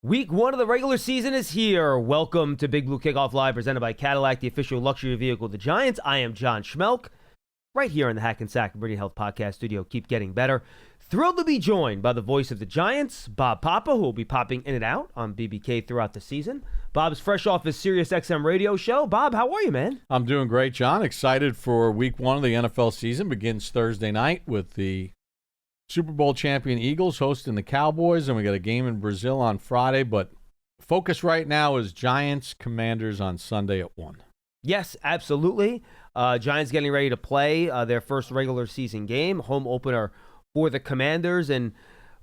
Week one of the regular season is here. Welcome to Big Blue Kickoff Live, presented by Cadillac, the official luxury vehicle of the Giants. I am John Schmeelk, right here in the Hackensack Meridian Health Podcast Studio. Keep getting better. Thrilled to be joined by the voice of the Giants, Bob Papa, who will be popping in and out on BBK throughout the season. Bob's fresh off his Sirius XM radio show. Bob, how are you, man? I'm doing great, John. Excited for week one of the NFL season. Begins Thursday night with the Super Bowl champion Eagles hosting the Cowboys, and we got a game in Brazil on Friday. But focus right now is Giants Commanders on Sunday at 1. Yes, absolutely. Giants getting ready to play their first regular season game, home opener for the Commanders. And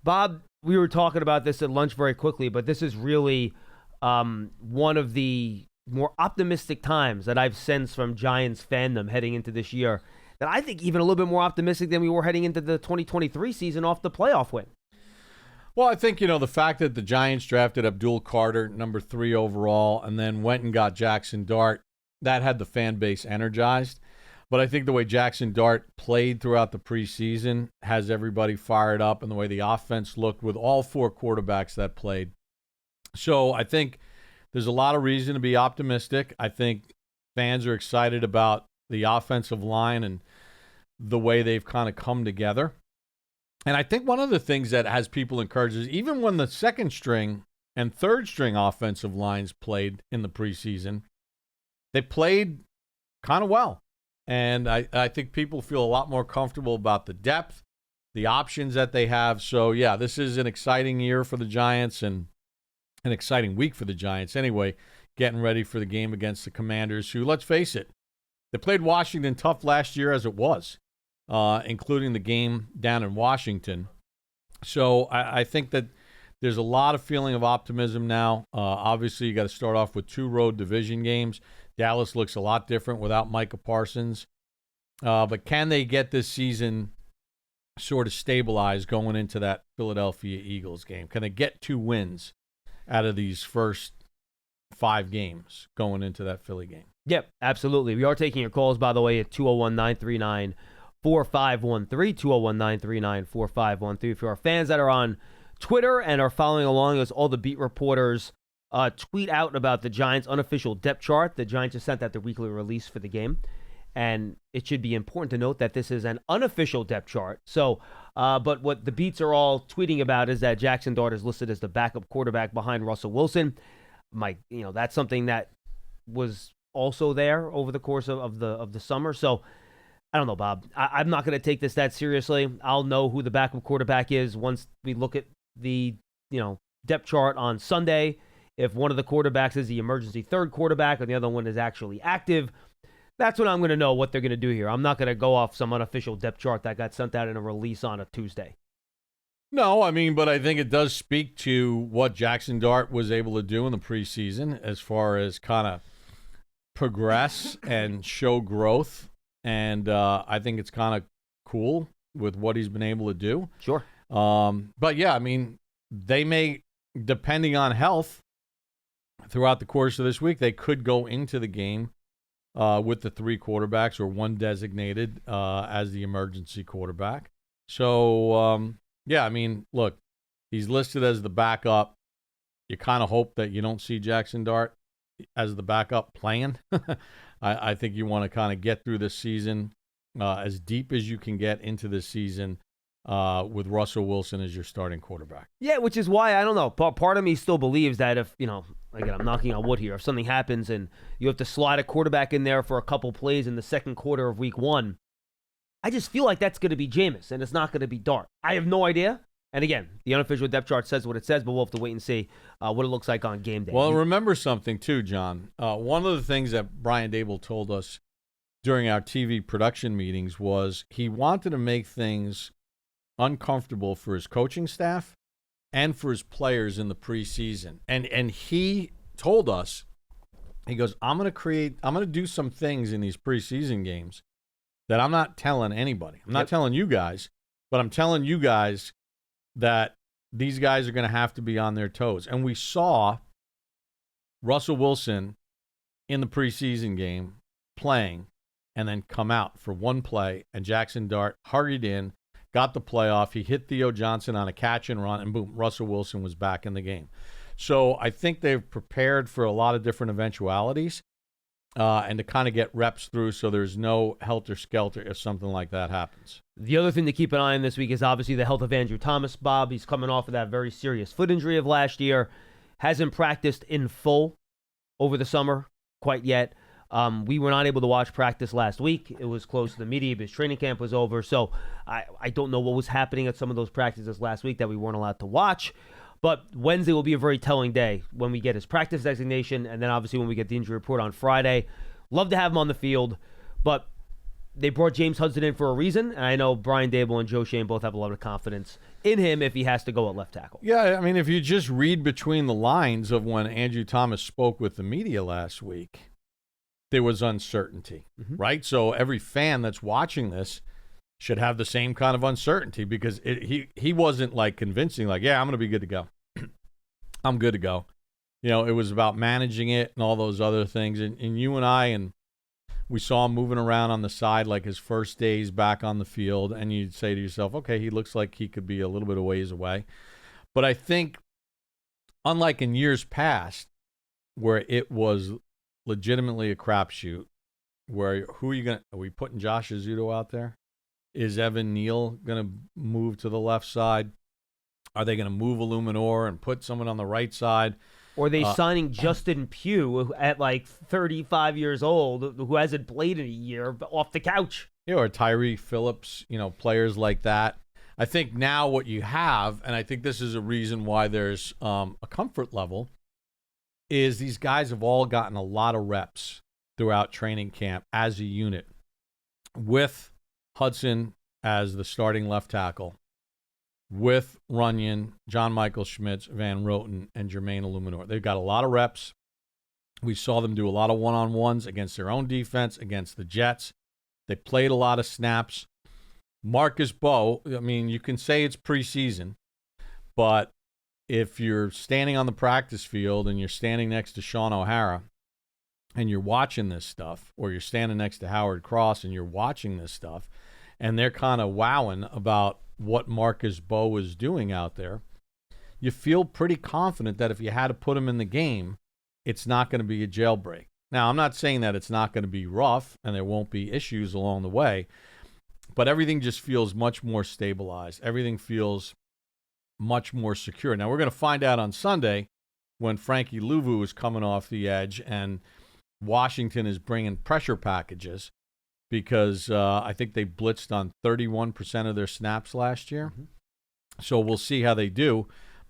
Bob, we were talking about this at lunch very quickly, but this is really one of the more optimistic times that I've sensed from Giants fandom heading into this year. That I think even a little bit more optimistic than we were heading into the 2023 season off the playoff win. Well, I think, the fact that the Giants drafted Abdul Carter, number 3 overall, and then went and got Jackson Dart, that had the fan base energized. But I think the way Jackson Dart played throughout the preseason has everybody fired up, and the way the offense looked with all 4 quarterbacks that played. So I think there's a lot of reason to be optimistic. I think fans are excited about the offensive line and the way they've kind of come together. And I think one of the things that has people encouraged is even when the second string and third string offensive lines played in the preseason, they played kind of well. And I think people feel a lot more comfortable about the depth, the options that they have. So, yeah, this is an exciting year for the Giants and an exciting week for the Giants anyway, getting ready for the game against the Commanders, who, let's face it, they played Washington tough last year as it was, including the game down in Washington. So I think that there's a lot of feeling of optimism now. Obviously, you got to start off with 2 road division games. Dallas looks a lot different without Micah Parsons. But can they get this season sort of stabilized going into that Philadelphia Eagles game? Can they get 2 wins out of these first 5 games going into that Philly game? Yep, absolutely. We are taking your calls, by the way, at 201-939-4513, 201-939-4513. If you are fans that are on Twitter and are following along as all the beat reporters tweet out about the Giants' unofficial depth chart, the Giants just sent out the weekly release for the game. And it should be important to note that this is an unofficial depth chart. So, but what the beats are all tweeting about is that Jackson Dart is listed as the backup quarterback behind Russell Wilson. That's something that was also there over the course of the summer. So I don't know, Bob. I'm not going to take this that seriously. I'll know who the backup quarterback is once we look at the depth chart on Sunday. If one of the quarterbacks is the emergency third quarterback and the other one is actually active, that's when I'm going to know what they're going to do here. I'm not going to go off some unofficial depth chart that got sent out in a release on a Tuesday. No, but I think it does speak to what Jackson Dart was able to do in the preseason as far as kind of progress and show growth. And I think it's kind of cool with what he's been able to do. Sure. But, yeah, they may, depending on health throughout the course of this week, they could go into the game with the 3 quarterbacks or 1 designated as the emergency quarterback. So, look, he's listed as the backup. You kind of hope that you don't see Jackson Dart as the backup playing. I think you want to kind of get through this season as deep as you can get into this season with Russell Wilson as your starting quarterback. Yeah, which is why, I don't know, part of me still believes that if, again, I'm knocking on wood here, if something happens and you have to slide a quarterback in there for a couple plays in the second quarter of week 1, I just feel like that's going to be Jameis and it's not going to be Dart. I have no idea. And again, the unofficial depth chart says what it says, but we'll have to wait and see what it looks like on game day. Well, remember something too, John. One of the things that Brian Dable told us during our TV production meetings was he wanted to make things uncomfortable for his coaching staff and for his players in the preseason. And he told us, he goes, I'm going to do some things in these preseason games that I'm not telling anybody. I'm not telling you guys, but I'm telling you guys that these guys are going to have to be on their toes. And we saw Russell Wilson in the preseason game playing and then come out for 1 play, and Jackson Dart hurried in, got the playoff. He hit Theo Johnson on a catch and run, and boom, Russell Wilson was back in the game. So I think they've prepared for a lot of different eventualities and to kind of get reps through so there's no helter-skelter if something like that happens. The other thing to keep an eye on this week is obviously the health of Andrew Thomas, Bob. He's coming off of that very serious foot injury of last year. Hasn't practiced in full over the summer quite yet. We were not able to watch practice last week. It was close to the media because training camp was over. So I don't know what was happening at some of those practices last week that we weren't allowed to watch. But Wednesday will be a very telling day when we get his practice designation, and then obviously when we get the injury report on Friday. Love to have him on the field, but they brought James Hudson in for a reason, and I know Brian Dable and Joe Shane both have a lot of confidence in him if he has to go at left tackle. Yeah, I mean, if you just read between the lines of when Andrew Thomas spoke with the media last week, there was uncertainty, right? So every fan that's watching this should have the same kind of uncertainty because he wasn't like convincing, like, yeah, I'm going to be good to go. I'm good to go. You know, it was about managing it and all those other things. And you and I, and we saw him moving around on the side like his first days back on the field. And you'd say to yourself, okay, he looks like he could be a little bit of ways away. But I think, unlike in years past, where it was legitimately a crapshoot, where are we putting Josh Azuto out there? Is Evan Neal going to move to the left side? Are they going to move Illuminor and put someone on the right side? Or are they signing Justin Pugh at like 35 years old, who hasn't played in a year, off the couch? Yeah, or Tyree Phillips, players like that. I think now what you have, and I think this is a reason why there's a comfort level, is these guys have all gotten a lot of reps throughout training camp as a unit with Hudson as the starting left tackle, with Runyon, John Michael Schmitz, Van Roten, and Jermaine Illuminor. They've got a lot of reps. We saw them do a lot of one-on-ones against their own defense, against the Jets. They played a lot of snaps. Marcus Bowe, I mean, you can say it's preseason, but if you're standing on the practice field and you're standing next to Sean O'Hara and you're watching this stuff, or you're standing next to Howard Cross and you're watching this stuff, and they're kind of wowing about what Marcus Bowe is doing out there, you feel pretty confident that if you had to put him in the game, it's not going to be a jailbreak. Now, I'm not saying that it's not going to be rough and there won't be issues along the way, but everything just feels much more stabilized. Everything feels much more secure. Now, we're going to find out on Sunday when Frankie Luvu is coming off the edge and Washington is bringing pressure packages, because I think they blitzed on 31% of their snaps last year. So we'll see how they do.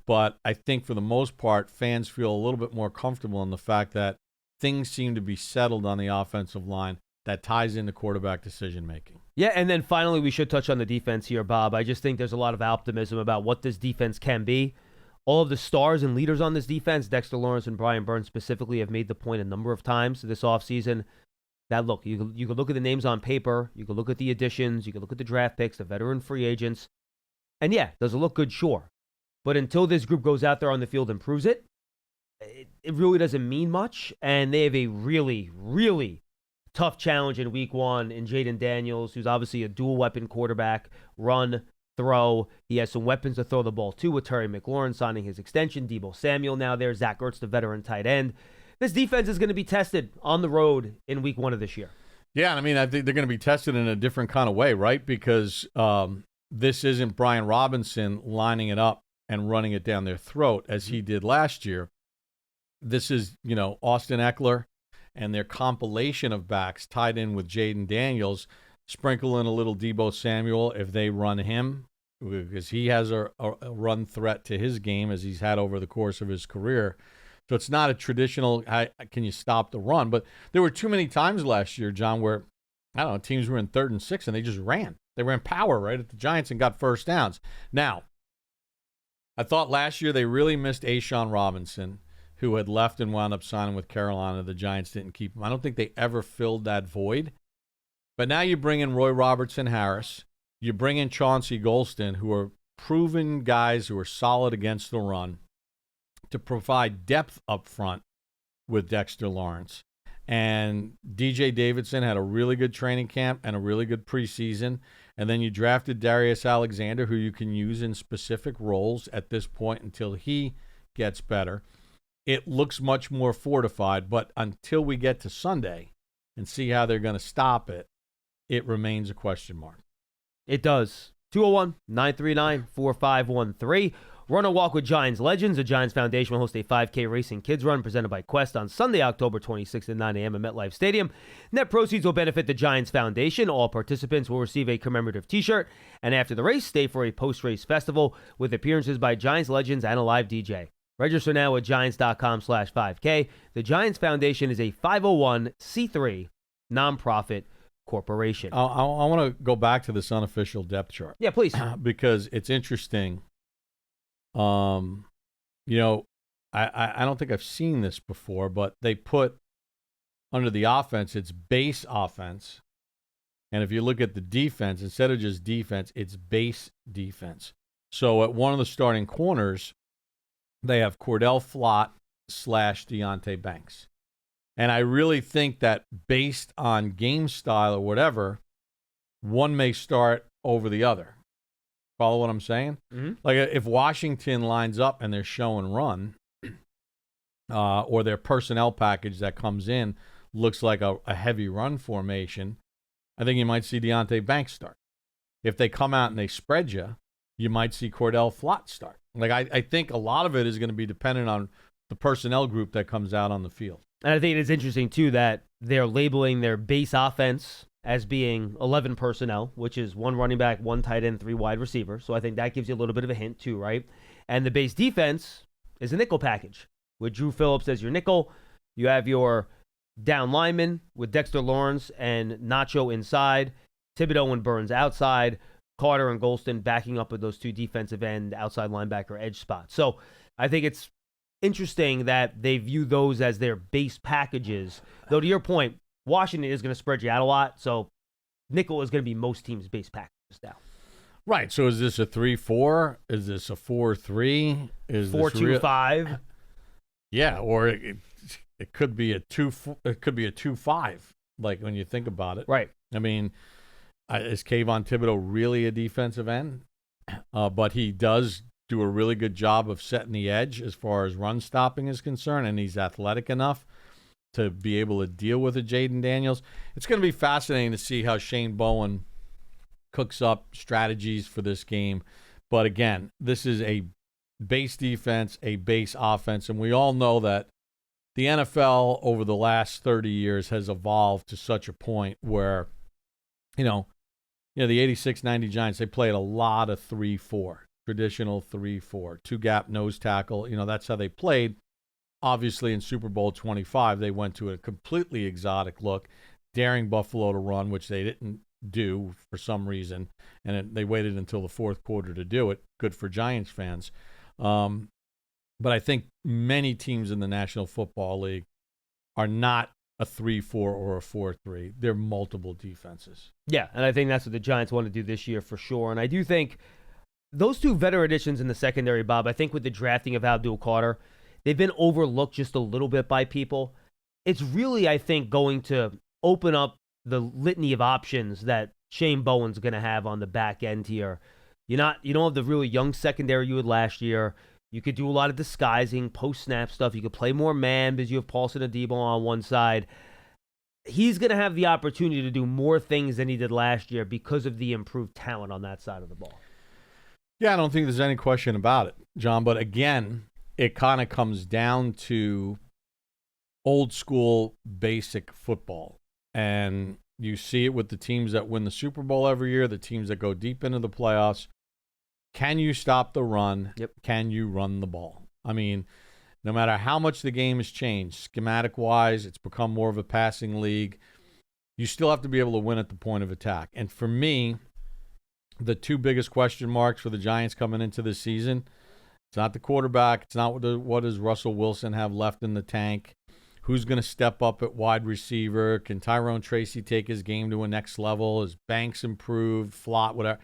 But I think for the most part, fans feel a little bit more comfortable in the fact that things seem to be settled on the offensive line that ties into quarterback decision-making. Yeah, and then finally we should touch on the defense here, Bob. I just think there's a lot of optimism about what this defense can be. All of the stars and leaders on this defense, Dexter Lawrence and Brian Burns specifically, have made the point a number of times this offseason that, look, you could look at the names on paper, you could look at the additions, you could look at the draft picks, the veteran free agents, and yeah, does it look good? Sure. But until this group goes out there on the field and proves it, it really doesn't mean much, and they have a really, really tough challenge in week one in Jaden Daniels, who's obviously a dual-weapon quarterback, run, throw. He has some weapons to throw the ball to, with Terry McLaurin signing his extension, Deebo Samuel now there, Zach Ertz, the veteran tight end. This defense is going to be tested on the road in week one of this year. Yeah, I mean, I think they're going to be tested in a different kind of way, right? Because this isn't Brian Robinson lining it up and running it down their throat as he did last year. This is, Austin Eckler and their compilation of backs tied in with Jaden Daniels, sprinkle in a little Deebo Samuel if they run him, because he has a run threat to his game as he's had over the course of his career. So it's not a traditional, can you stop the run? But there were too many times last year, John, where, teams were in 3rd and 6 and they just ran. They ran power right at the Giants and got first downs. Now, I thought last year they really missed A'Shawn Robinson, who had left and wound up signing with Carolina. The Giants didn't keep him. I don't think they ever filled that void. But now you bring in Roy Robertson Harris. You bring in Chauncey Golston, who are proven guys who are solid against the run, to provide depth up front with Dexter Lawrence. And DJ Davidson had a really good training camp and a really good preseason. And then you drafted Darius Alexander, who you can use in specific roles at this point until he gets better. It looks much more fortified, but until we get to Sunday and see how they're going to stop it, it remains a question mark. It does. 201-939-4513. Run or walk with Giants legends. The Giants Foundation will host a 5K racing kids run presented by Quest on Sunday, October 26th at 9 a.m. at MetLife Stadium. Net proceeds will benefit the Giants Foundation. All participants will receive a commemorative t-shirt. And after the race, stay for a post-race festival with appearances by Giants legends and a live DJ. Register now at giants.com/5K. The Giants Foundation is a 501c3 nonprofit corporation. I want to go back to this unofficial depth chart. Yeah, please. Because it's interesting. I don't think I've seen this before, but they put under the offense, it's base offense. And if you look at the defense, instead of just defense, it's base defense. So at one of the starting corners, they have Cordell Flott / Deonte Banks. And I really think that based on game style or whatever, one may start over the other. Follow what I'm saying? Mm-hmm. Like if Washington lines up and they're show and run, or their personnel package that comes in looks like a heavy run formation, I think you might see Deonte Banks start. If they come out and they spread you, you might see Cordell Flott start. Like I think a lot of it is going to be dependent on the personnel group that comes out on the field. And I think it is interesting, too, that they're labeling their base offense as being 11 personnel, which is 1 running back, 1 tight end, 3 wide receivers. So I think that gives you a little bit of a hint, too, right? And the base defense is a nickel package with Drew Phillips as your nickel. You have your down lineman with Dexter Lawrence and Nacho inside, Thibodeau and Burns outside, Carter and Golston backing up with those 2 defensive end, outside linebacker edge spots. So I think it's interesting that they view those as their base packages. Though to your point, Washington is going to spread you out a lot, so nickel is going to be most teams' base packages now. Right. So is this a 3-4? Is this a 4-3? Is 4-2-5? Yeah, or it could be a 2. It could be a 2-5. Like when you think about it, right? I mean, is Kayvon Thibodeau really a defensive end? But he does do a really good job of setting the edge as far as run stopping is concerned, and he's athletic enough to be able to deal with a Jaden Daniels. It's going to be fascinating to see how Shane Bowen cooks up strategies for this game. But again, this is a base defense, a base offense, and we all know that the NFL over the last 30 years has evolved to such a point where, the 86-90 Giants, they played a lot of 3-4. Traditional 3-4, 2-gap nose tackle. That's how they played. Obviously, in Super Bowl 25, they went to a completely exotic look, daring Buffalo to run, which they didn't do for some reason, and they waited until the fourth quarter to do it. Good for Giants fans. But I think many teams in the National Football League are not a 3-4 or a 4-3. They're multiple defenses. Yeah, and I think that's what the Giants want to do this year for sure. And I do think those 2 veteran additions in the secondary, Bob, I think with the drafting of Abdul Carter, they've been overlooked just a little bit by people. It's really, I think, going to open up the litany of options that Shane Bowen's going to have on the back end here. You don't have the really young secondary you had last year. You could do a lot of disguising, post-snap stuff. You could play more man because you have Paulson and Debo on one side. He's going to have the opportunity to do more things than he did last year because of the improved talent on that side of the ball. Yeah, I don't think there's any question about it, John. But again, it kind of comes down to old school basic football. And you see it with the teams that win the Super Bowl every year, the teams that go deep into the playoffs. Can you stop the run? Yep. Can you run the ball? I mean, no matter how much the game has changed, schematic-wise, it's become more of a passing league. You still have to be able to win at the point of attack. And for me, the 2 biggest question marks for the Giants coming into this season, it's not the quarterback. It's not what does Russell Wilson have left in the tank. Who's going to step up at wide receiver? Can Tyrone Tracy take his game to a next level? Is Banks improved? Flott, whatever.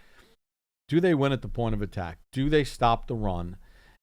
Do they win at the point of attack? Do they stop the run?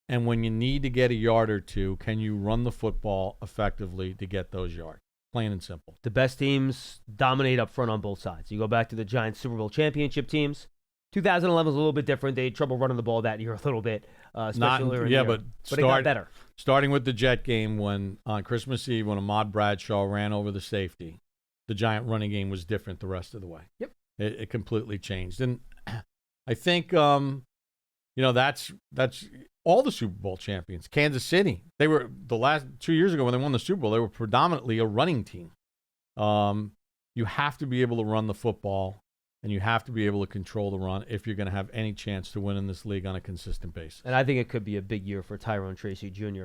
And when you need to get a yard or 2, can you run the football effectively to get those yards? Plain and simple. The best teams dominate up front on both sides. You go back to the Giants Super Bowl championship teams. 2011 was a little bit different. They had trouble running the ball that year a little bit. especially early in the year. but it got better. Starting with the Jet game when on Christmas Eve when Ahmad Bradshaw ran over the safety, the Giant running game was different the rest of the way. Yep. It completely changed. And I think, that's all the Super Bowl champions. Kansas City, they were the last 2 years ago when they won the Super Bowl, they were predominantly a running team. You have to be able to run the football, and you have to be able to control the run if you're going to have any chance to win in this league on a consistent basis. And I think it could be a big year for Tyrone Tracy Jr.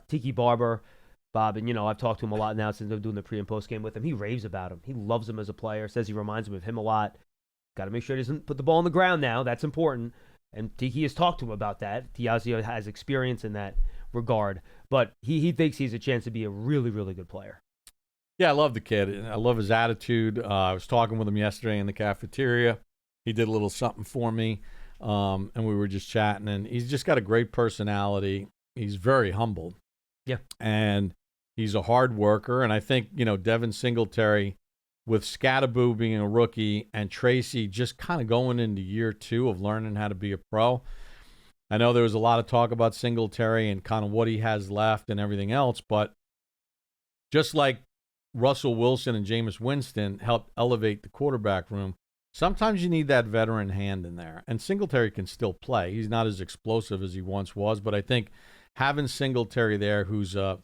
Tiki Barber, Bob, and I've talked to him a lot now since I'm doing the pre and post game with him. He raves about him. He loves him as a player. Says he reminds him of him a lot. Got to make sure he doesn't put the ball on the ground now. That's important. And Tiki has talked to him about that. Tiazio has experience in that regard, but he thinks he's a chance to be a really, really good player. Yeah, I love the kid. I love his attitude. I was talking with him yesterday in the cafeteria. He did a little something for me, and we were just chatting. And he's just got a great personality. He's very humble. Yeah. And he's a hard worker. And I think, Devin Singletary, with Scattaboo being a rookie and Tracy just kind of going into year 2 of learning how to be a pro. I know there was a lot of talk about Singletary and kind of what he has left and everything else, but just like Russell Wilson and Jameis Winston helped elevate the quarterback room, sometimes you need that veteran hand in there. And Singletary can still play. He's not as explosive as he once was, but I think having Singletary there, who's a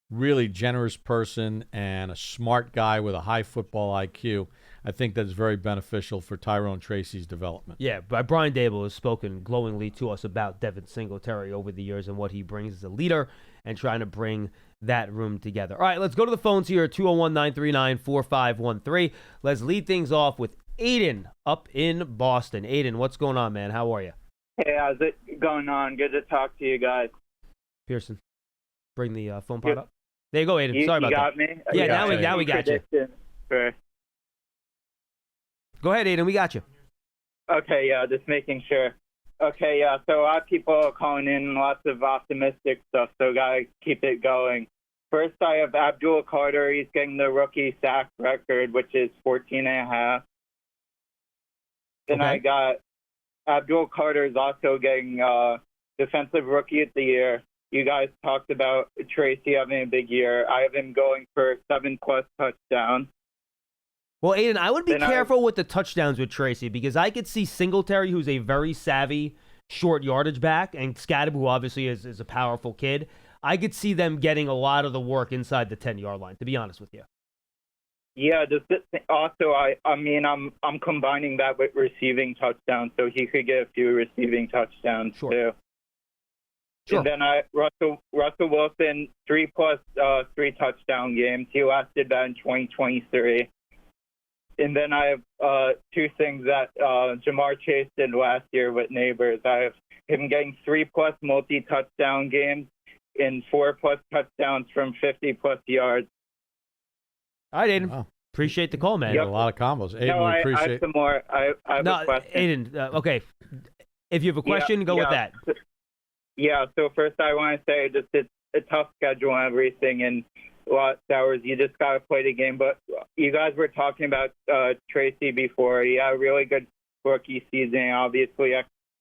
really generous person and a smart guy with a high football IQ, I think that's very beneficial for Tyrone Tracy's development. Yeah, but Brian Dable has spoken glowingly to us about Devin Singletary over the years and what he brings as a leader and trying to bring that room together. All right, let's go to the phones here, 201-939-4513. Let's lead things off with Aiden up in Boston. Aiden, what's going on, man? How are you? Hey, how's it going on? Good to talk to you guys. Pearson, bring the phone pod up. There you go, Aiden. Sorry about that. You got me? Yeah, now we got you. Go ahead, Aiden. We got you. Okay, yeah, just making sure. Okay, yeah, so a lot of people are calling in, lots of optimistic stuff, so gotta keep it going. First, I have Abdul Carter. He's getting the rookie sack record, which is 14.5. Then I got Abdul Carter's also getting Defensive Rookie of the Year. You guys talked about Tracy having a big year. I have him going for 7+ touchdowns. Well, Aiden, I would be careful with the touchdowns with Tracy because I could see Singletary, who's a very savvy short yardage back, and Scadab, who obviously is a powerful kid. I could see them getting a lot of the work inside the 10-yard line, to be honest with you. Yeah, also, I'm combining that with receiving touchdowns, so he could get a few receiving touchdowns, too. Sure. And then Russell Wilson, 3+ 3-touchdown games. He lasted that in 2023. And then I have two things that Jamar Chase did last year with Neighbors. I have him getting 3+ multi-touchdown games and 4+ touchdowns from 50+ yards. All right, Aiden. Wow. Appreciate the call, man. Yep. A lot of combos. Aiden, I have some more. I have a question. Aiden, okay. If you have a question, go with that. Yeah, so first I want to say just it's a tough schedule and everything, and lots of hours. You just got to play the game. But you guys were talking about Tracy before. He had a really good rookie season and obviously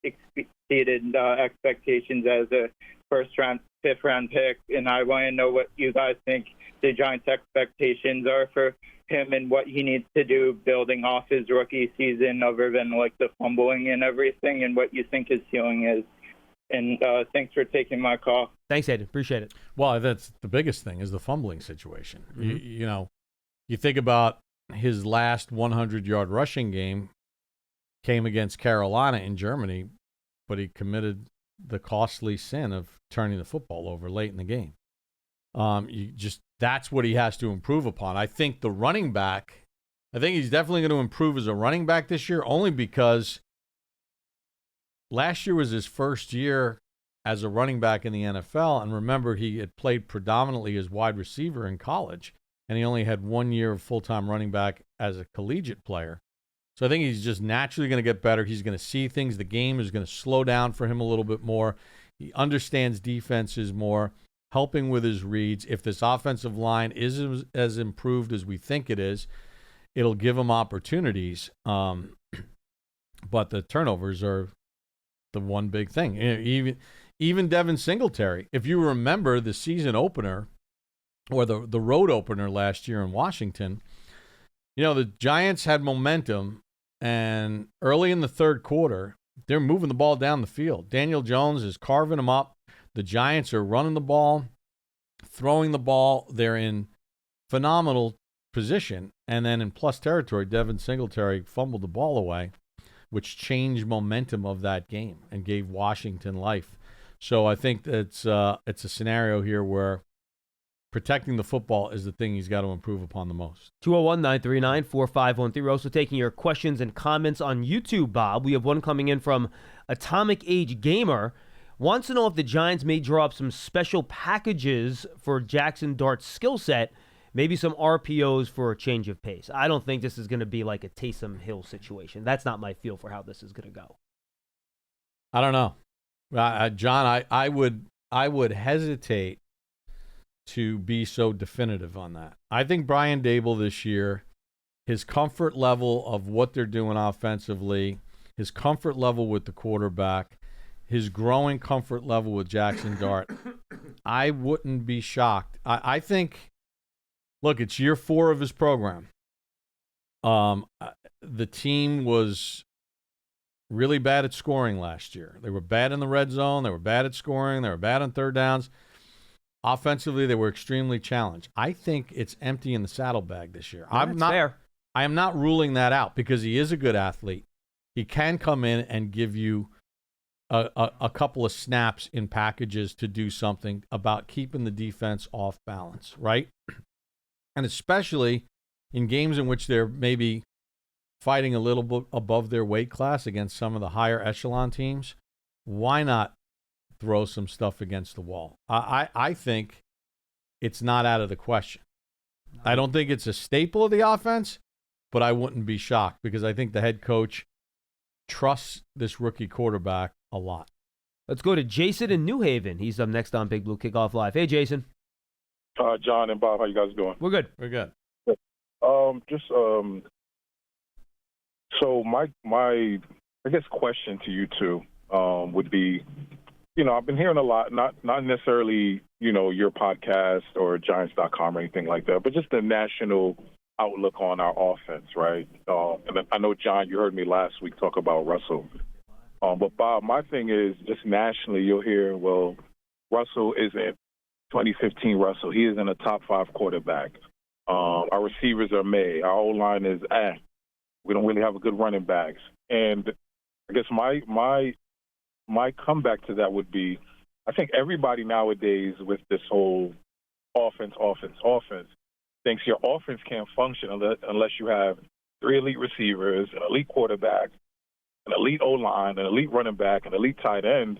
exceeded expectations as a first-round, fifth-round pick. And I want to know what you guys think the Giants' expectations are for him and what he needs to do building off his rookie season other than like the fumbling and everything, and what you think his ceiling is. And thanks for taking my call. Thanks, Ed. Appreciate it. Well, that's the biggest thing is the fumbling situation. Mm-hmm. You think about his last 100-yard rushing game came against Carolina in Germany, but he committed the costly sin of turning the football over late in the game. That's what he has to improve upon. I think the running back, he's definitely going to improve as a running back this year, only because last year was his first year as a running back in the NFL, and remember, he had played predominantly as wide receiver in college, and he only had 1 year of full-time running back as a collegiate player. So I think he's just naturally going to get better. He's going to see things. The game is going to slow down for him a little bit more. He understands defenses more, helping with his reads. If this offensive line is as improved as we think it is, it'll give him opportunities. But the turnovers are the one big thing. Even Devin Singletary, if you remember the season opener or the road opener last year in Washington, the Giants had momentum, and early in the third quarter, they're moving the ball down the field. Daniel Jones is carving them up. The Giants are running the ball, throwing the ball. They're in phenomenal position. And then in plus territory, Devin Singletary fumbled the ball away, which changed momentum of that game and gave Washington life. So I think it's a scenario here where protecting the football is the thing he's got to improve upon the most. 201-939-4513. We're also taking your questions and comments on YouTube, Bob. We have one coming in from Atomic Age Gamer. Wants to know if the Giants may draw up some special packages for Jackson Dart's skill set, maybe some RPOs for a change of pace. I don't think this is going to be like a Taysom Hill situation. That's not my feel for how this is going to go. I don't know. John, I would hesitate to be so definitive on that. I think Brian Daboll this year, his comfort level of what they're doing offensively, his comfort level with the quarterback, his growing comfort level with Jackson Dart, I wouldn't be shocked. I think, look, it's year 4 of his program. The team was really bad at scoring last year. They were bad in the red zone. They were bad at scoring. They were bad on third downs. Offensively, they were extremely challenged. I think it's empty in the saddlebag this year. Fair. I am not ruling that out because he is a good athlete. He can come in and give you a couple of snaps in packages to do something about keeping the defense off balance, right? And especially in games in which they're maybe fighting a little bit above their weight class against some of the higher echelon teams, why not throw some stuff against the wall? I think it's not out of the question. I don't think it's a staple of the offense, but I wouldn't be shocked because I think the head coach trusts this rookie quarterback a lot. Let's go to Jason in New Haven. He's up next on Big Blue Kickoff Live. Hey, Jason. John and Bob, how you guys doing? We're good. We're good. So my I guess question to you two would be, I've been hearing a lot, not necessarily, your podcast or Giants.com or anything like that, but just the national outlook on our offense, right? And I know, John, you heard me last week talk about Russell. But, Bob, my thing is just nationally you'll hear, well, Russell isn't 2015 Russell. He isn't a top 5 quarterback. Our receivers are meh. Our O-line is we don't really have a good running backs. And I guess my comeback to that would be, I think everybody nowadays with this whole offense thinks your offense can't function unless you have 3 elite receivers, an elite quarterback, an elite O-line, an elite running back, an elite tight end.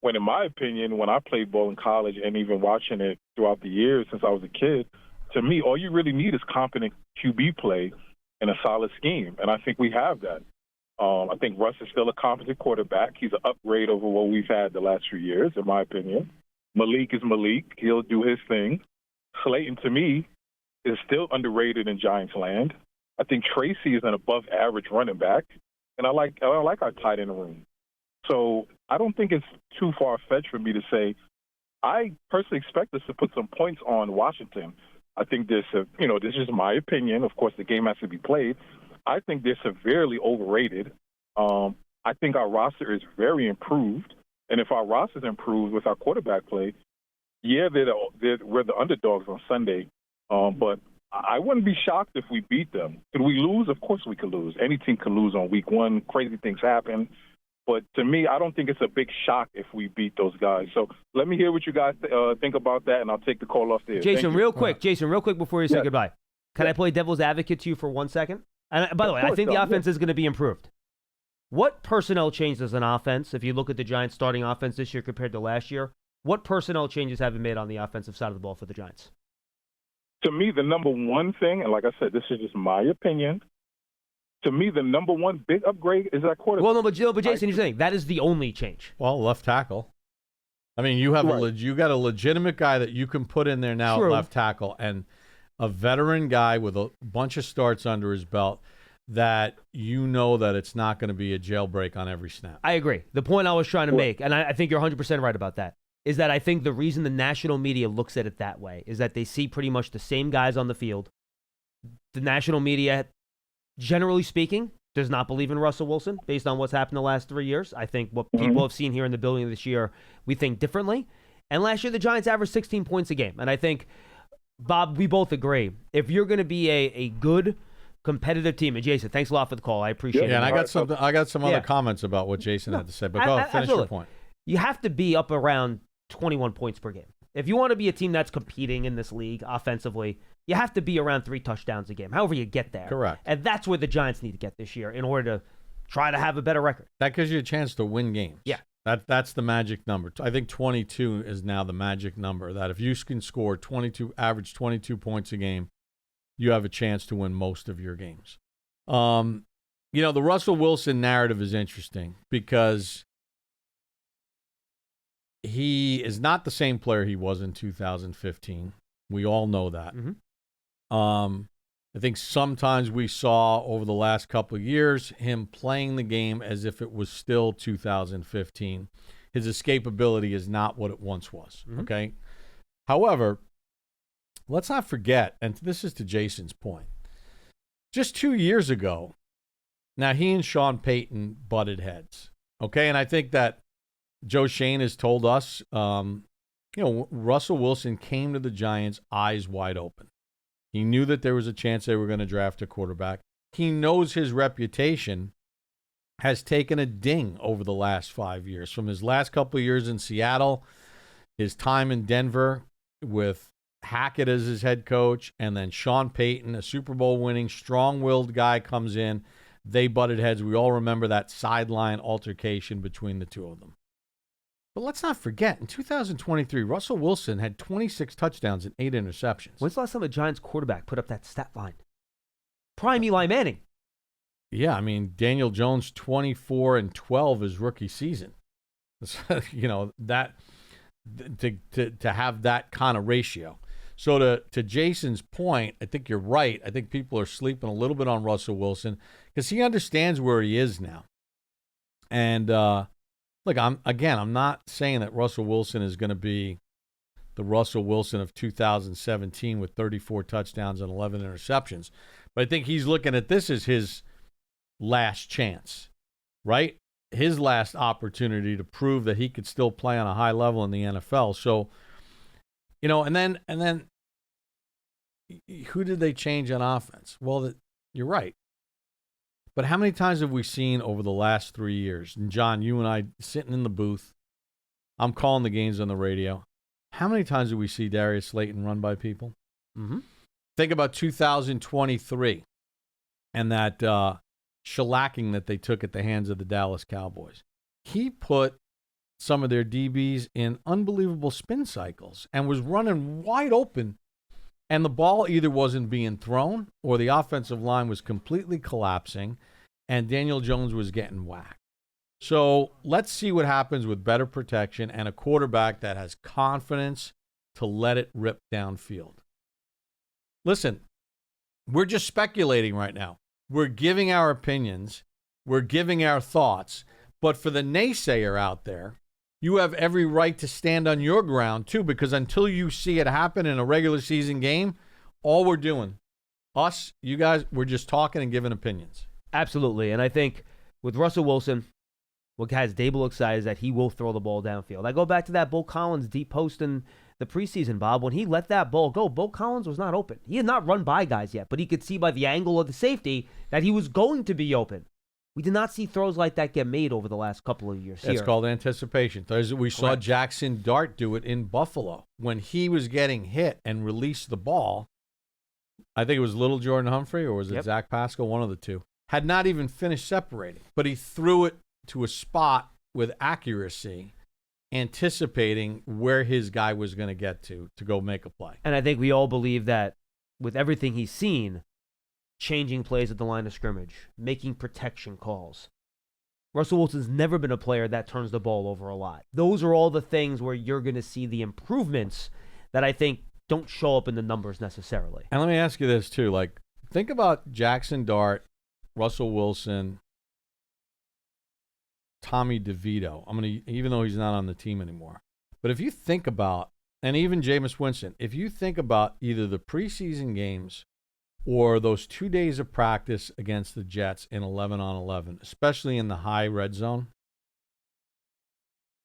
When in my opinion, when I played ball in college and even watching it throughout the years since I was a kid, to me, all you really need is competent QB play and a solid scheme. And I think we have that. I think Russ is still a competent quarterback. He's an upgrade over what we've had the last few years, in my opinion. Malik is Malik. He'll do his thing. Slayton, to me, is still underrated in Giants land. I think Tracy is an above-average running back, and I like our tight end room. So I don't think it's too far-fetched for me to say I personally expect us to put some points on Washington. I think this is my opinion. Of course, the game has to be played. I think they're severely overrated. I think our roster is very improved, and if our roster is improved with our quarterback play, we're the underdogs on Sunday. But I wouldn't be shocked if we beat them. Could we lose? Of course we could lose. Any team could lose on week 1. Crazy things happen. But to me, I don't think it's a big shock if we beat those guys. So let me hear what you guys think about that, and I'll take the call off there. Jason, real quick before you say goodbye. Can I play devil's advocate to you for 1 second? And by the way, I think the offense is going to be improved. What personnel changes an offense, if you look at the Giants' starting offense this year compared to last year, what personnel changes have been made on the offensive side of the ball for the Giants? To me, the number one thing, and like I said, this is just my opinion, to me, the number one big upgrade is that quarterback. Well, no, but Jason, you're saying that is the only change. Well, left tackle. I mean, you have you got a legitimate guy that you can put in there now at left tackle, and a veteran guy with a bunch of starts under his belt. that you know that it's not going to be a jailbreak on every snap. I agree. The point I was trying to make, and I think you're 100% right about that, is that I think the reason the national media looks at it that way is that they see pretty much the same guys on the field. The national media, generally speaking, does not believe in Russell Wilson based on what's happened the last 3 years. I think what people have seen here in the building this year, we think differently. And last year, the Giants averaged 16 points a game. And I think, Bob, we both agree. If you're going to be a good competitive team, and Jason, thanks a lot for the call. I appreciate it. Yeah, and I got some other comments about what Jason had to say. But go finish your point. You have to be up around 21 points per game. If you want to be a team that's competing in this league offensively, you have to be around 3 touchdowns a game, however you get there. Correct. And that's where the Giants need to get this year in order to try to have a better record. That gives you a chance to win games. Yeah. That's the magic number. I think 22 is now the magic number, that if you can score average 22 points a game, you have a chance to win most of your games. The Russell Wilson narrative is interesting because he is not the same player he was in 2015. We all know that. Mm-hmm. I think sometimes we saw over the last couple of years him playing the game as if it was still 2015. His escapability is not what it once was, okay? However, let's not forget, and this is to Jason's point, just 2 years ago, now he and Sean Payton butted heads, okay? And I think that Joe Shane has told us, Russell Wilson came to the Giants eyes wide open. He knew that there was a chance they were going to draft a quarterback. He knows his reputation has taken a ding over the last 5 years. From his last couple of years in Seattle, his time in Denver with Hackett as his head coach, and then Sean Payton, a Super Bowl winning, strong-willed guy, comes in. They butted heads. We all remember that sideline altercation between the two of them. But let's not forget, in 2023, Russell Wilson had 26 touchdowns and 8 interceptions. When's the last time a Giants quarterback put up that stat line? Prime Eli Manning. Yeah, I mean, Daniel Jones, 24-12 his rookie season. That to have that kind of ratio. So to Jason's point, I think you're right. I think people are sleeping a little bit on Russell Wilson because he understands where he is now. And look, I'm not saying that Russell Wilson is going to be the Russell Wilson of 2017 with 34 touchdowns and 11 interceptions. But I think he's looking at this as his last chance, right? His last opportunity to prove that he could still play on a high level in the NFL. So, and then who did they change on offense? Well, you're right. But how many times have we seen over the last 3 years? And John, you and I sitting in the booth, I'm calling the games on the radio. How many times do we see Darius Slayton run by people? Mm-hmm. Think about 2023 and that shellacking that they took at the hands of the Dallas Cowboys. He put some of their DBs in unbelievable spin cycles and was running wide open. And the ball either wasn't being thrown or the offensive line was completely collapsing and Daniel Jones was getting whacked. So let's see what happens with better protection and a quarterback that has confidence to let it rip downfield. Listen, we're just speculating right now. We're giving our opinions. We're giving our thoughts. But for the naysayer out there, you have every right to stand on your ground, too, because until you see it happen in a regular season game, all we're doing, us, you guys, we're just talking and giving opinions. Absolutely. And I think with Russell Wilson, what has Dable excited is that he will throw the ball downfield. I go back to that Bo Collins deep post in the preseason, Bob. When he let that ball go, Bo Collins was not open. He had not run by guys yet, but he could see by the angle of the safety that he was going to be open. We did not see throws like that get made over the last couple of years. It's called anticipation. We saw Jackson Dart do it in Buffalo. When he was getting hit and released the ball, I think it was Little Jordan Humphrey or was it Zach Pascal, one of the two, had not even finished separating. But he threw it to a spot with accuracy, anticipating where his guy was going to get to go make a play. And I think we all believe that with everything he's seen, changing plays at the line of scrimmage, making protection calls. Russell Wilson's never been a player that turns the ball over a lot. Those are all the things where you're going to see the improvements that I think don't show up in the numbers necessarily. And let me ask you this too, think about Jackson Dart Russell Wilson, Tommy DeVito. Even though he's not on the team anymore. But if you think about, and even Jameis Winston, if you think about either the preseason games or those 2 days of practice against the Jets in 11-on-11, especially in the high red zone,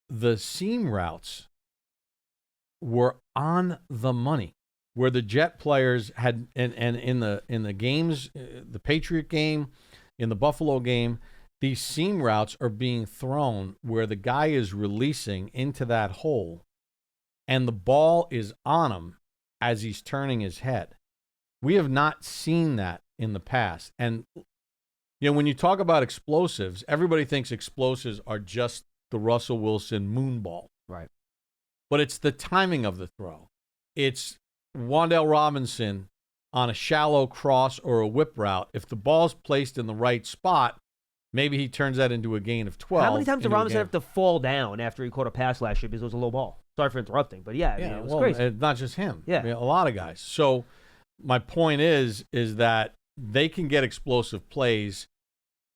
the seam routes were on the money. Where the Jet players had, and in the games, the Patriot game, in the Buffalo game, these seam routes are being thrown where the guy is releasing into that hole, and the ball is on him as he's turning his head. We have not seen that in the past. And when you talk about explosives, everybody thinks explosives are just the Russell Wilson moonball. Right. But it's the timing of the throw. It's Wan'Dale Robinson on a shallow cross or a whip route. If the ball's placed in the right spot, maybe he turns that into a gain of 12. How many times did Robinson have to fall down after he caught a pass last year because it was a low ball? Sorry for interrupting, but it was crazy. Not just him. Yeah. A lot of guys. So my point is that they can get explosive plays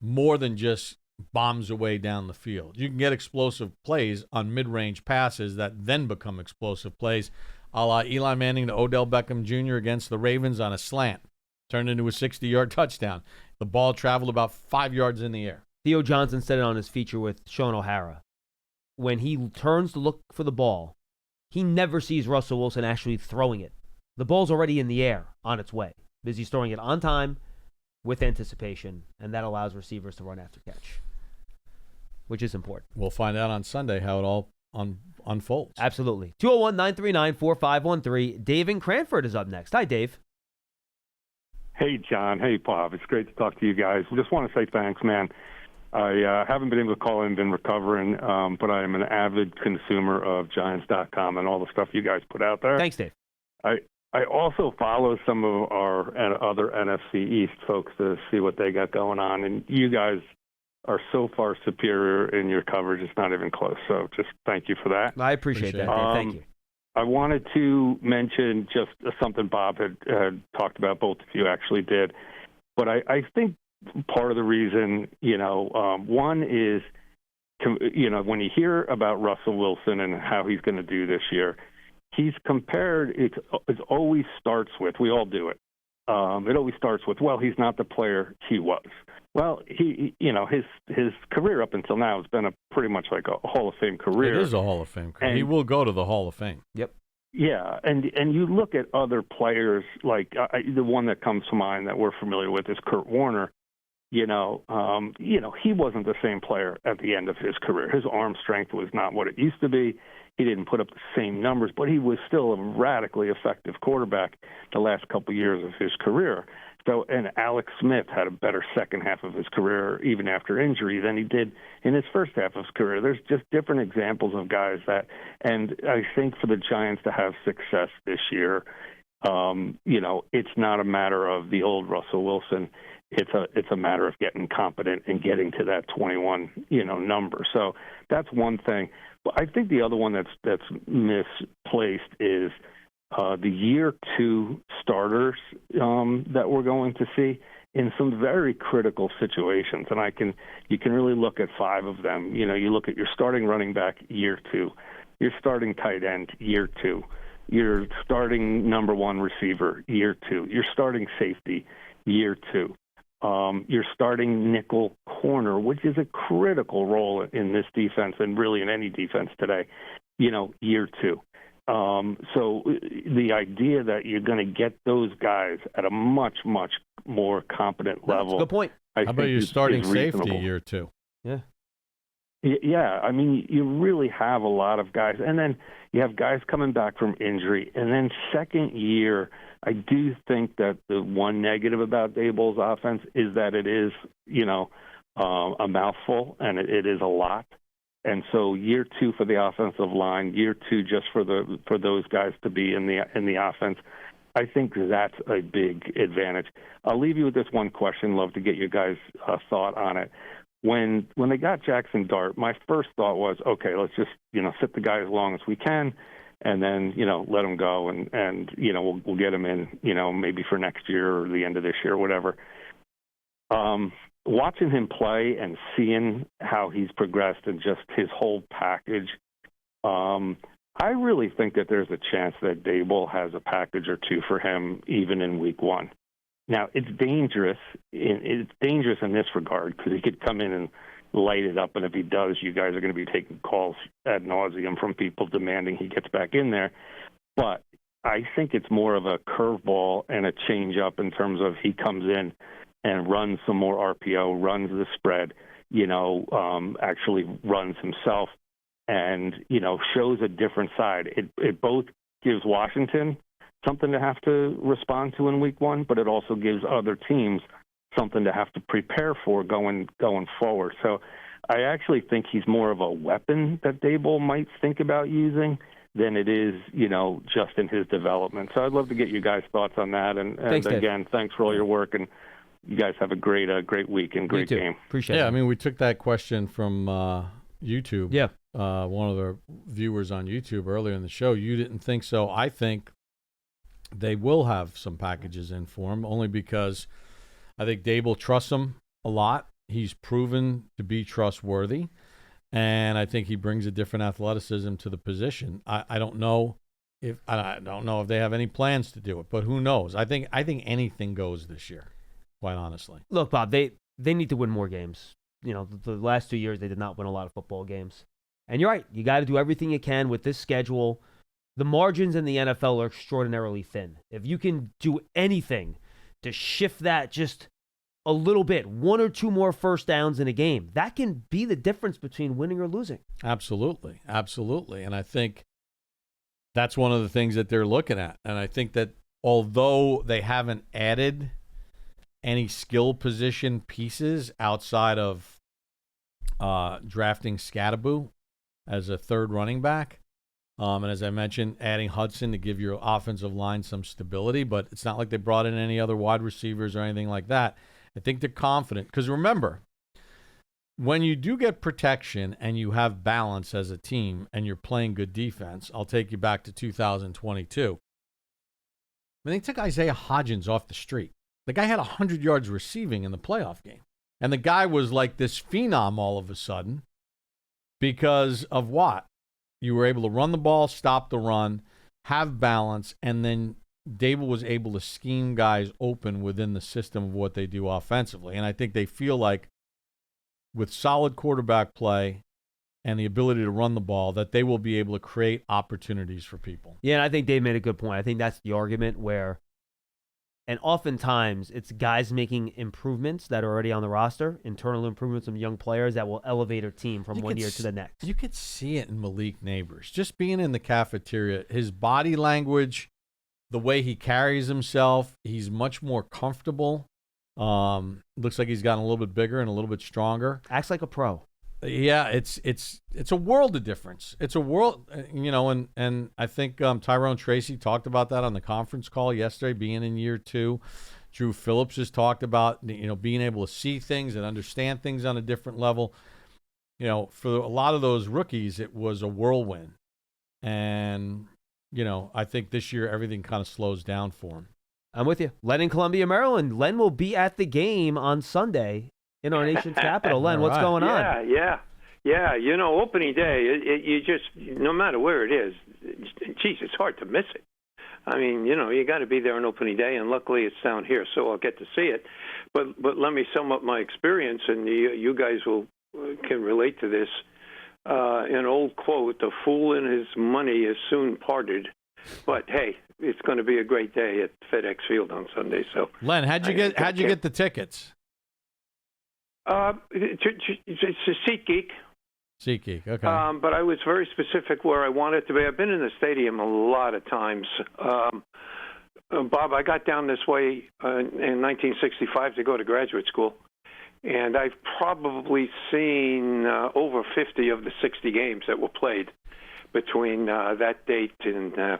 more than just bombs away down the field. You can get explosive plays on mid-range passes that then become explosive plays, a la Eli Manning to Odell Beckham Jr. against the Ravens on a slant, turned into a 60-yard touchdown. The ball traveled about 5 yards in the air. Theo Johnson said it on his feature with Sean O'Hara. When he turns to look for the ball, he never sees Russell Wilson actually throwing it. The ball's already in the air on its way because he's throwing it on time with anticipation, and that allows receivers to run after catch, which is important. We'll find out on Sunday how it all unfolds. Absolutely. 201-939-4513. Dave in Cranford is up next. Hi, Dave. Hey, John. Hey, Bob. It's great to talk to you guys. I just want to say thanks, man. I haven't been able to call in, been recovering, but I am an avid consumer of Giants.com and all the stuff you guys put out there. Thanks, Dave. I also follow some of our other NFC East folks to see what they got going on, and you guys are so far superior in your coverage, it's not even close. So just thank you for that. I appreciate that, Dave. Thank you. I wanted to mention just something Bob had talked about, both of you actually did. But I think part of the reason, one is, when you hear about Russell Wilson and how he's going to do this year, he's compared, it always starts with, we all do it. It always starts with, well, he's not the player he was. Well, his career up until now has been pretty much like a Hall of Fame career. It is a Hall of Fame career. He will go to the Hall of Fame. Yep. Yeah, and you look at other players, like the one that comes to mind that we're familiar with is Kurt Warner. He wasn't the same player at the end of his career. His arm strength was not what it used to be. He didn't put up the same numbers, but he was still a radically effective quarterback the last couple of years of his career. So, and Alex Smith had a better second half of his career, even after injury, than he did in his first half of his career. There's just different examples of guys that, and I think for the Giants to have success this year, it's not a matter of the old Russell Wilson. It's a matter of getting competent and getting to that 21, number. So that's one thing. But I think the other one that's misplaced is the year two starters that we're going to see in some very critical situations. And you can really look at 5 of them. You look at your starting running back year 2, your starting tight end year 2, your starting number 1 receiver year 2, your starting safety year 2. Your starting nickel corner, which is a critical role in this defense and really in any defense today, year 2. So the idea that you're going to get those guys at a much, much more competent level. That's a good point. How about your starting safety reasonable. year 2? Yeah. Yeah, I mean, you really have a lot of guys. And then you have guys coming back from injury. And then second year, I do think that the one negative about Daboll's offense is that it is, a mouthful, and it is a lot. And so year 2 for the offensive line, year 2 just for those guys to be in the offense, I think that's a big advantage. I'll leave you with this one question. Love to get your guys' thought on it. When they got Jackson Dart, my first thought was, okay, let's just sit the guy as long as we can, and then let him go, and we'll get him in maybe for next year or the end of this year or whatever. Watching him play and seeing how he's progressed and just his whole package, I really think that there's a chance that Dable has a package or two for him even in week one. Now, it's dangerous. It's dangerous in this regard because he could come in and light it up, and if he does, you guys are going to be taking calls ad nauseum from people demanding he gets back in there. But I think it's more of a curveball and a change-up in terms of he comes in and runs some more RPO, runs the spread, actually runs himself and, shows a different side. It both gives Washington something to have to respond to in week one, but it also gives other teams something to have to prepare for going forward. So I actually think he's more of a weapon that Dable might think about using than it is, just in his development. So I'd love to get you guys' thoughts on that. And thanks, again, thanks for all your work, and you guys have a great week and great game. Appreciate it. Yeah, I mean, we took that question from YouTube. Yeah. One of the viewers on YouTube earlier in the show. You didn't think so. I think they will have some packages in for him, only because I think Dable trusts him a lot. He's proven to be trustworthy, and I think he brings a different athleticism to the position. I don't know if they have any plans to do it, but who knows? I think anything goes this year, quite honestly. Look, Bob, they need to win more games. The last 2 years they did not win a lot of football games. And you're right. You got to do everything you can with this schedule. The margins in the NFL are extraordinarily thin. If you can do anything to shift that just a little bit, 1 or 2 more first downs in a game, that can be the difference between winning or losing. Absolutely. Absolutely. And I think that's one of the things that they're looking at. And I think that although they haven't added any skill position pieces outside of drafting Scadaboo as a third running back, and as I mentioned, adding Hudson to give your offensive line some stability, but it's not like they brought in any other wide receivers or anything like that. I think they're confident. Because remember, when you do get protection and you have balance as a team and you're playing good defense, I'll take you back to 2022. When they took Isaiah Hodgins off the street, the guy had 100 yards receiving in the playoff game. And the guy was like this phenom all of a sudden because of what? You were able to run the ball, stop the run, have balance, and then Dable was able to scheme guys open within the system of what they do offensively. And I think they feel like with solid quarterback play and the ability to run the ball, that they will be able to create opportunities for people. Yeah, and I think Dave made a good point. I think that's the argument where, and oftentimes it's guys making improvements that are already on the roster, internal improvements of young players that will elevate a team from one year to the next. You could see it in Malik Neighbors. Just being in the cafeteria, his body language, the way he carries himself, he's much more comfortable. Looks like he's gotten a little bit bigger and a little bit stronger. Acts like a pro. Yeah, it's a world of difference. It's a world, and I think Tyrone Tracy talked about that on the conference call yesterday, being in year 2. Drew Phillips has talked about, being able to see things and understand things on a different level. For a lot of those rookies, it was a whirlwind. And, I think this year everything kind of slows down for him. I'm with you. Len in Columbia, Maryland. Len will be at the game on Sunday in our nation's capital. Len, what's going on? Yeah. Opening day, you just, no matter where it is, geez, it's hard to miss it. I mean, you got to be there on opening day, and luckily it's down here, so I'll get to see it. But let me sum up my experience, and you guys can relate to this. An old quote: "The fool and his money is soon parted." But hey, it's going to be a great day at FedEx Field on Sunday. So, Len, how'd you get the tickets? It's a SeatGeek. SeatGeek, okay. But I was very specific where I wanted to be. I've been in the stadium a lot of times. Bob, I got down this way in 1965 to go to graduate school, and I've probably seen over 50 of the 60 games that were played between that date and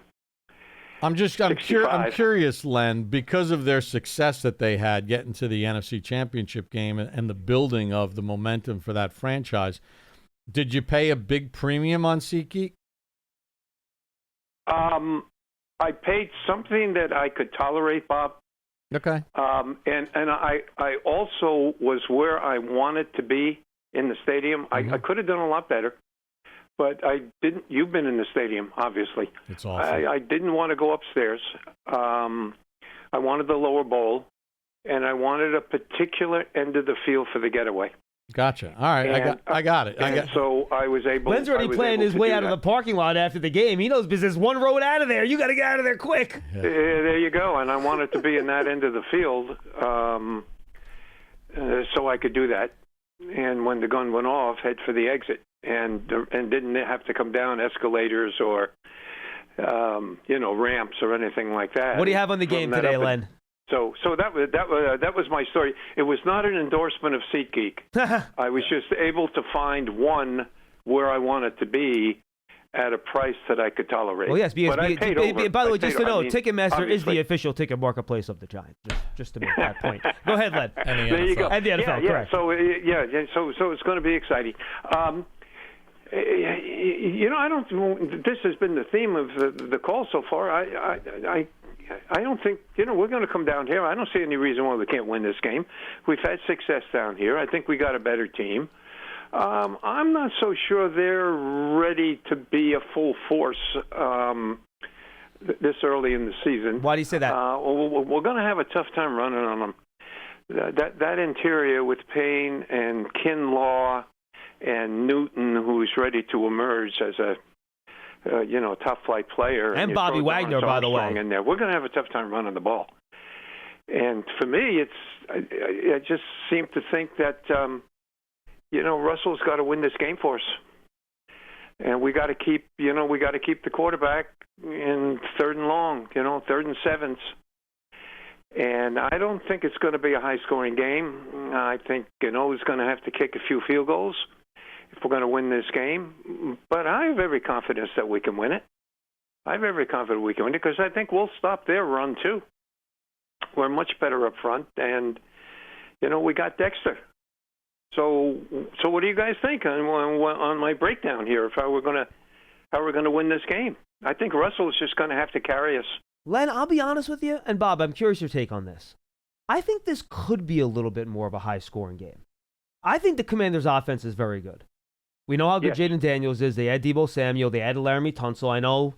I'm curious, Len, because of their success that they had getting to the NFC Championship game and the building of the momentum for that franchise, did you pay a big premium on SeatGeek? I paid something that I could tolerate, Bob. Okay. And I also was where I wanted to be in the stadium. I could have done a lot better, but I didn't. You've been in the stadium, obviously. It's awesome. I didn't want to go upstairs. I wanted the lower bowl, and I wanted a particular end of the field for the getaway. Gotcha. All right, I got it. So I was able. Len's already planning his way out of the parking lot after the game. He knows there's one road out of there. You got to get out of there quick. Yeah. There you go. And I wanted to be in that end of the field, so I could do that. And when the gun went off, head for the exit, and didn't have to come down escalators or ramps or anything like that. What do you have on the game today, Len? So that was my story. It was not an endorsement of SeatGeek. I was just able to find one where I wanted to be at a price that I could tolerate. Well, yes, because I paid over. By the way, just to know, Ticketmaster Ticketmaster is the official ticket marketplace of the Giants. Just to make that point. Go ahead, Len. There you go. And the NFL, correct. So it's going to be exciting. I don't. This has been the theme of the call so far. I don't think, we're going to come down here. I don't see any reason why we can't win this game. We've had success down here. I think we got a better team. I'm not so sure they're ready to be a full force this early in the season. Why do you say that? We're going to have a tough time running on them. That interior with Payne and Kinlaw and Newton, who's ready to emerge as a top flight player, and Bobby Wagner, by the way. In there, we're going to have a tough time running the ball. And for me, I just seem to think that Russell's got to win this game for us, and we got to keep the quarterback in third and long, third and sevens. And I don't think it's going to be a high scoring game. I think he's going to have to kick a few field goals if we're going to win this game. But I have every confidence that we can win it. Because I think we'll stop their run too. We're much better up front, and we got Dexter. So what do you guys think on my breakdown here? How we're going to win this game? I think Russell is just going to have to carry us. Len, I'll be honest with you, and Bob, I'm curious your take on this. I think this could be a little bit more of a high-scoring game. I think the Commanders' offense is very good. We know how good Jaden Daniels is. They had Deebo Samuel. They added Laramie Tunsil. I know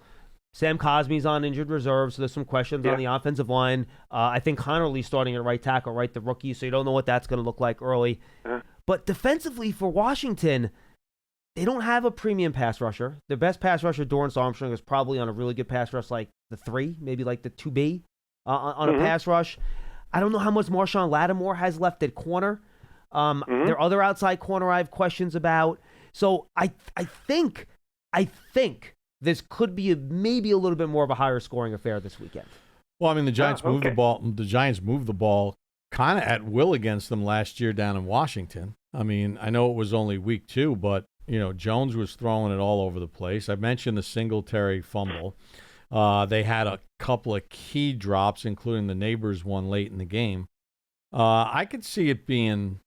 Sam Cosmi's on injured reserve, so there's some questions on the offensive line. I think Connerly's starting at right tackle, right, the rookie, so you don't know what that's going to look like early. But defensively for Washington, they don't have a premium pass rusher. Their best pass rusher, Dorrance Armstrong, is probably on a really good pass rush like the 3, maybe like the 2B on a pass rush. I don't know how much Marshawn Lattimore has left at corner. Their other outside corner I have questions about. So I think this could be maybe a little bit more of a higher scoring affair this weekend. Well, I mean, the Giants moved the ball. The Giants moved the ball kind of at will against them last year down in Washington. I mean, I know it was only week 2, but Jones was throwing it all over the place. I mentioned the Singletary fumble. They had a couple of key drops, including the Neighbors one late in the game. I could see it being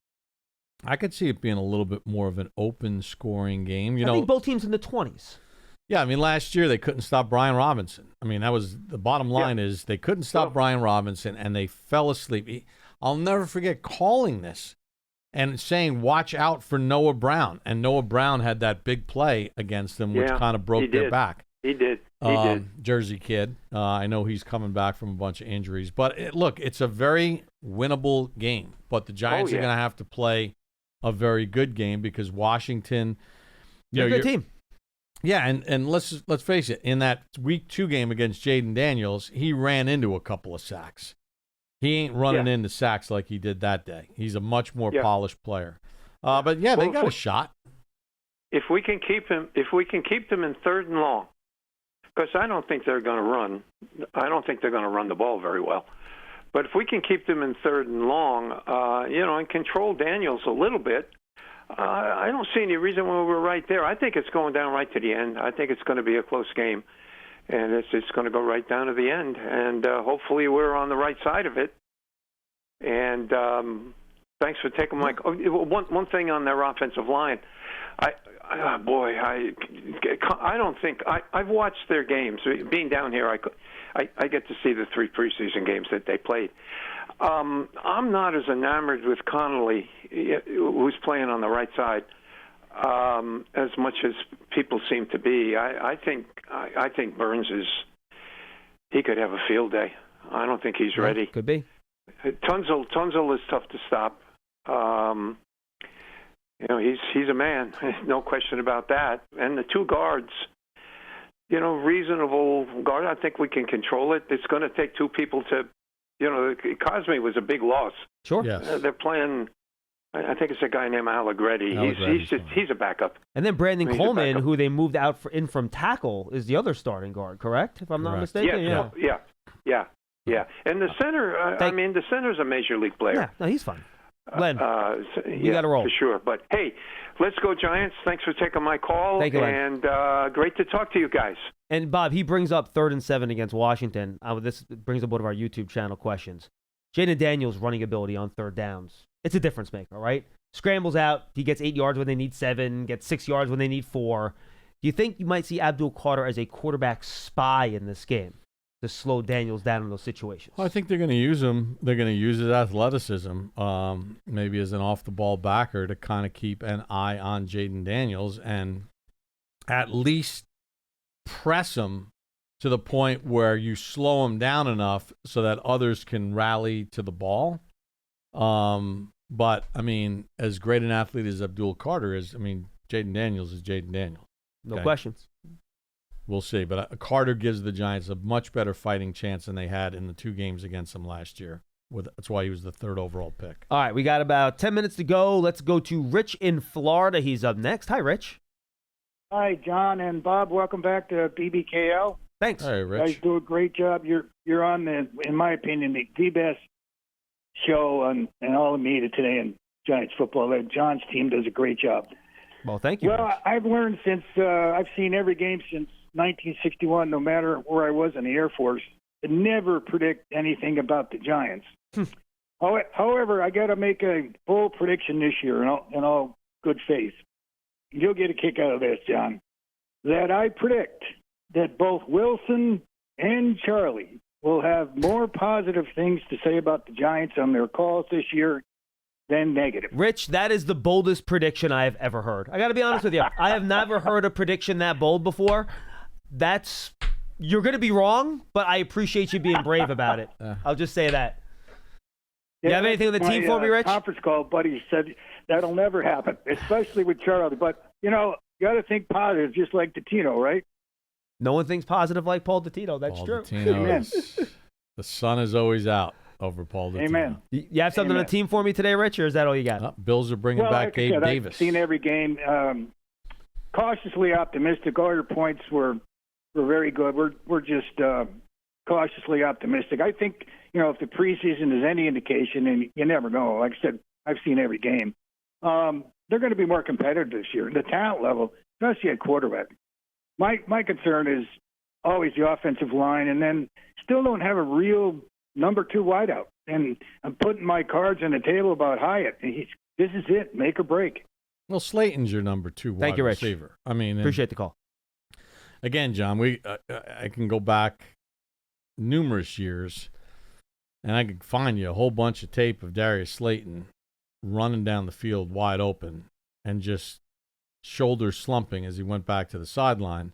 a little bit more of an open scoring game. I think both teams in the 20s. Yeah, I mean, last year they couldn't stop Brian Robinson. I mean, that was the bottom line is they couldn't stop Brian Robinson, and they fell asleep. I'll never forget calling this and saying, watch out for Noah Brown. And Noah Brown had that big play against them, which kind of broke their back. He did. Jersey kid. I know he's coming back from a bunch of injuries. But, look, it's a very winnable game. But the Giants are going to have to play a very good game because Washington – They're a good team. Yeah, and let's face it. In that week 2 game against Jaden Daniels, he ran into a couple of sacks. He ain't running into sacks like he did that day. He's a much more polished player. But they got a shot. If we can keep them in third and long, because I don't think they're going to run. I don't think they're going to run the ball very well. But if we can keep them in third and long, and control Daniels a little bit, I don't see any reason why we're right there. I think it's going down right to the end. I think it's going to be a close game. And it's going to go right down to the end. And hopefully we're on the right side of it. And thanks for taking my – one thing on their offensive line. I don't think – I've watched their games. Being down here, I get to see the 3 preseason games that they played. I'm not as enamored with Connolly, who's playing on the right side, as much as people seem to be. I think Burns he could have a field day. I don't think he's ready. Could be. Tunzel is tough to stop. He's a man, no question about that. And the 2 guards, reasonable guard. I think we can control it. It's going to take 2 people to, Cosme was a big loss. Sure. Yes. They're playing. I think it's a guy named Allegretti. He's a backup. And then Brandon Coleman, who they moved out in from tackle, is the other starting guard, correct? If I'm not mistaken. Yeah. And the center, the center's a major league player. Yeah, no, he's fine. Glenn, you got to roll. For sure. But, hey, let's go Giants. Thanks for taking my call. Thank you, and great to talk to you guys. And, Bob, he brings up 3rd and 7 against Washington. This brings up one of our YouTube channel questions. Jaden Daniels' running ability on 3rd downs. It's a difference maker, right? Scrambles out. He gets 8 yards when they need 7, gets 6 yards when they need 4. Do you think you might see Abdul Carter as a quarterback spy in this game to slow Daniels down in those situations? Well, I think they're going to use him. They're going to use his athleticism, maybe as an off-the-ball backer to kind of keep an eye on Jaden Daniels and at least press him to the point where you slow him down enough so that others can rally to the ball. But, as great an athlete as Abdul Carter is, Jaden Daniels is Jaden Daniels. No questions. We'll see. But Carter gives the Giants a much better fighting chance than they had in the 2 games against them last year. That's why he was the 3rd overall pick. All right, we got about 10 minutes to go. Let's go to Rich in Florida. He's up next. Hi, Rich. Hi, John and Bob. Welcome back to BBKL. Thanks. Hey, You Rich. guys do a great job. You're on in my opinion, the best show on all the media today in Giants football. John's team does a great job. Well, thank you. Well, Rich. I've learned since I've seen every game since 1961, no matter where I was in the Air Force, to never predict anything about the Giants. However, I got to make a bold prediction this year in all good faith. You'll get a kick out of this, John. That I predict that both Wilson and Charlie will have more positive things to say about the Giants on their calls this year than negative. Rich, that is the boldest prediction I have ever heard. I got to be honest with you. I have never heard a prediction that bold before. You're going to be wrong, but I appreciate you being brave about it. I'll just say that. You have anything with the team for me, Rich? Conference call, buddy said that'll never happen, especially with Charlie. But, you got to think positive, just like Tino, right? No one thinks positive like Paul Tino. That's Paul true. Amen. The sun is always out over Paul Tino. Amen. You have something on the team for me today, Rich, or is that all you got? Bills are bringing back like Gabe I said, Davis. I've seen every game. Cautiously optimistic. All your points were very good. We're just cautiously optimistic. I think, if the preseason is any indication, and you never know, like I said, I've seen every game, they're going to be more competitive this year. The talent level, especially at quarterback. My concern is always the offensive line, and then still don't have a real number 2 wideout. And I'm putting my cards on the table about Hyatt. This is it, make or break. Well, Slayton's your number 2 wide receiver. Appreciate the call. Again, John, I can go back numerous years, and I could find you a whole bunch of tape of Darius Slayton running down the field wide open and just shoulder slumping as he went back to the sideline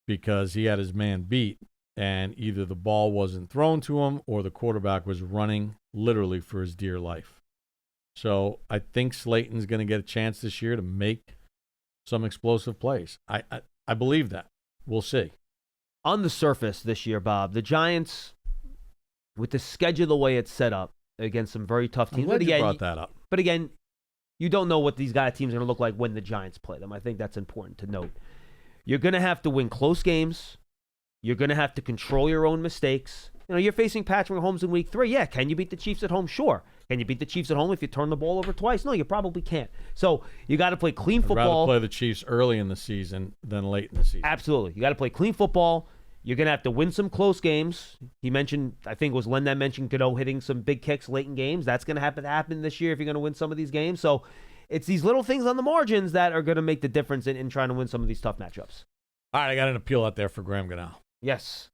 because he had his man beat, and either the ball wasn't thrown to him or the quarterback was running literally for his dear life. So I think Slayton's going to get a chance this year to make some explosive plays. I believe that. We'll see. On the surface this year, Bob, the Giants, with the schedule the way it's set up against some very tough teams. I'm glad you brought that up. But again, you don't know what these teams are going to look like when the Giants play them. I think that's important to note. You're going to have to win close games. You're going to have to control your own mistakes. You're facing Patrick Mahomes in week 3. Yeah, can you beat the Chiefs at home? Sure. Can you beat the Chiefs at home if you turn the ball over twice? No, you probably can't. So you got to play clean football. I'd rather play the Chiefs early in the season than late in the season. Absolutely. You got to play clean football. You're going to have to win some close games. He mentioned, I think it was Len that mentioned Godot hitting some big kicks late in games. That's going to happen this year if you're going to win some of these games. So it's these little things on the margins that are going to make the difference in trying to win some of these tough matchups. All right, I got an appeal out there for Graham Goodell. Yes.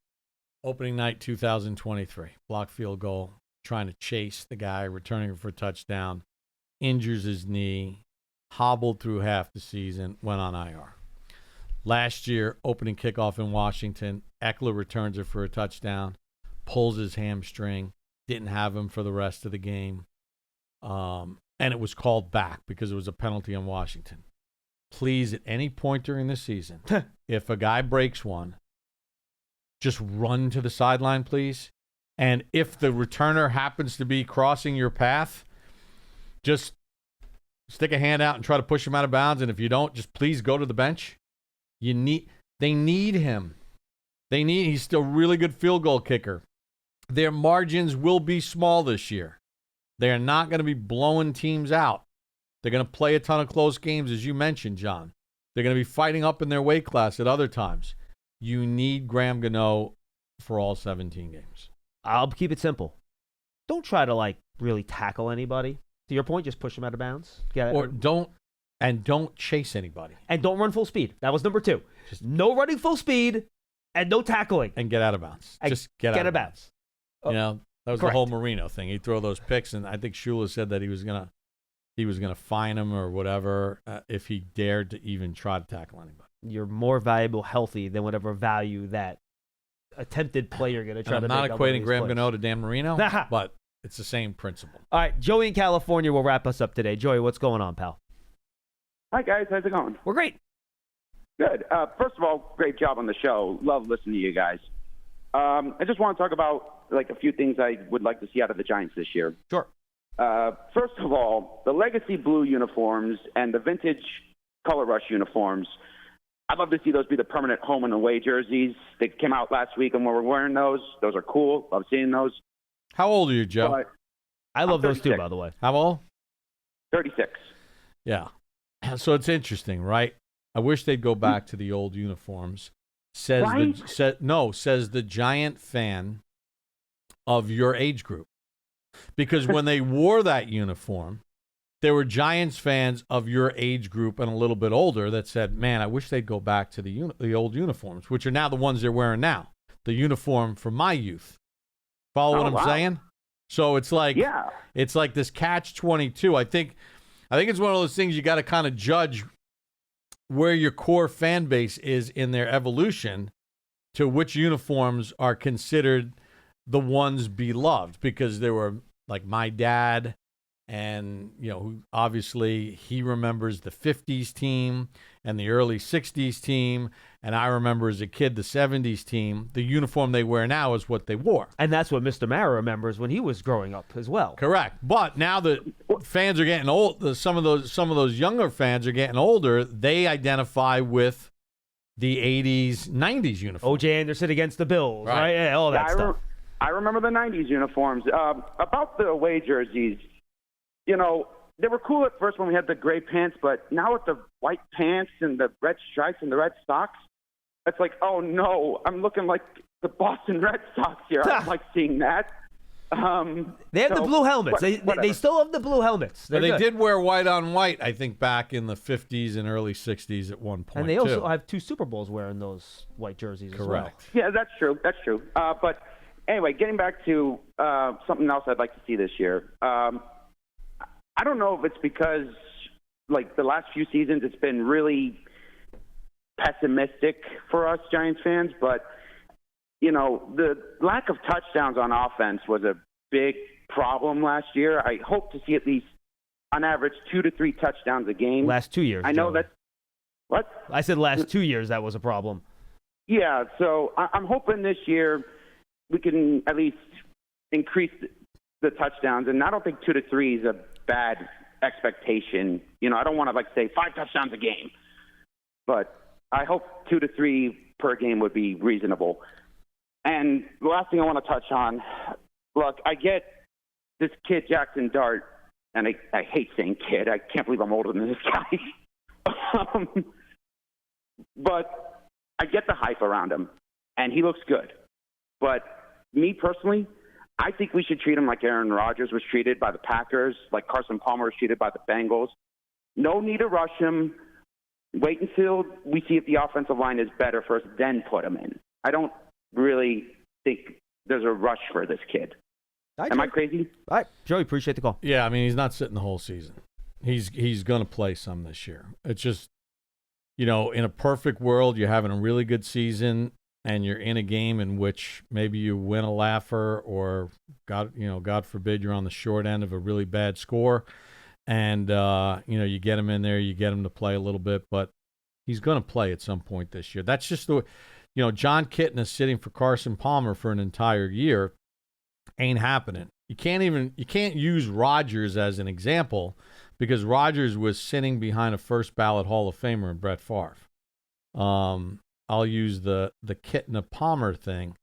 Opening night 2023. Block field goal, trying to chase the guy, returning for a touchdown, injures his knee, hobbled through half the season, went on IR. Last year, opening kickoff in Washington, Eckler returns it for a touchdown, pulls his hamstring, didn't have him for the rest of the game, and it was called back because it was a penalty on Washington. Please, at any point during the season, if a guy breaks one, just run to the sideline, please. And if the returner happens to be crossing your path, just stick a hand out and try to push him out of bounds. And if you don't, just please go to the bench. They need him. He's still a really good field goal kicker. Their margins will be small this year. They're not going to be blowing teams out. They're going to play a ton of close games, as you mentioned, John. They're going to be fighting up in their weight class at other times. You need Graham Gano for all 17 games. I'll keep it simple. Don't try to really tackle anybody. To your point, just push them out of bounds. Don't chase anybody. And don't run full speed. That was number 2. Just no running full speed and no tackling. And get out of bounds. Just get out of bounds. Oh, that was correct. the whole Marino thing. He'd throw those picks, and I think Shula said that he was gonna fine him or whatever if he dared to even try to tackle anybody. You're more valuable healthy than whatever value that attempted play you're going to try to make. I'm not equating Graham Gano to Dan Marino, but it's the same principle. All right, Joey in California will wrap us up today. Joey, what's going on, pal? Hi, guys. How's it going? We're great. Good. First of all, great job on the show. Love listening to you guys. I just want to talk about a few things I would like to see out of the Giants this year. Sure. First of all, the legacy blue uniforms and the vintage color rush uniforms, I'd love to see those be the permanent home and away jerseys. They came out last week and we were wearing those. Those are cool. Love seeing those. How old are you, Joe? But I love those too, by the way. How old? 36. Yeah. So it's interesting, right? I wish they'd go back to the old uniforms. Says the Giant fan of your age group. Because when they wore that uniform, there were Giants fans of your age group and a little bit older that said, man, I wish they'd go back to the old uniforms, which are now the ones they're wearing now. The uniform from my youth. Follow what I'm saying? So it's like this catch-22. I think it's one of those things you got to kind of judge where your core fan base is in their evolution to which uniforms are considered the ones beloved, because there were like my dad, and who obviously he remembers the 50s team and the early 60s team, and I remember as a kid the 70s team. The uniform they wear now is what they wore, and that's what Mr. Mara remembers when he was growing up as well. Correct. But now the fans are getting old. Some of those younger fans are getting older. They identify with the 80s, 90s uniform. O.J. Anderson against the Bills, right? Yeah, all that stuff. I remember the 90s uniforms. About the away jerseys, they were cool at first when we had the gray pants, but now with the white pants and the red stripes and the red socks, it's like, oh, no, I'm looking like the Boston Red Sox here. I don't like seeing that. They have the blue helmets. They still have the blue helmets. They did wear white on white, I think, back in the 50s and early 60s at one point. And they also have 2 Super Bowls wearing those white jerseys as well. Yeah, that's true. But anyway, getting back to something else I'd like to see this year. I don't know if it's because, the last few seasons it's been really pessimistic for us Giants fans, but, the lack of touchdowns on offense was a big problem last year. I hope to see at least, on average, 2 to 3 touchdowns a game. Last 2 years. I know Joey. that. What? I said last 2 years that was a problem. Yeah, so I'm hoping this year we can at least increase the touchdowns, and I don't think 2 to 3 is a bad expectation. I don't want to say 5 touchdowns a game, but I hope 2 to 3 per game would be reasonable. And the last thing I want to touch on, look, I get this kid Jackson Dart, and I hate saying kid. I can't believe I'm older than this guy. But I get the hype around him, and he looks good. But me personally, I think we should treat him like Aaron Rodgers was treated by the Packers, like Carson Palmer was treated by the Bengals. No need to rush him. Wait until we see if the offensive line is better first, then put him in. I don't really think there's a rush for this kid. Am I crazy? All right, Joey, appreciate the call. Yeah, I mean, he's not sitting the whole season. He's going to play some this year. It's just, in a perfect world, you're having a really good season, and you're in a game in which maybe you win a laugher, or God forbid, you're on the short end of a really bad score, and you get him in there, you get him to play a little bit, but he's going to play at some point this year. That's just the way. John Kitten is sitting for Carson Palmer for an entire year. Ain't happening. You can't use Rodgers as an example, because Rodgers was sitting behind a first ballot Hall of Famer in Brett Favre. I'll use the Kitten Palmer thing.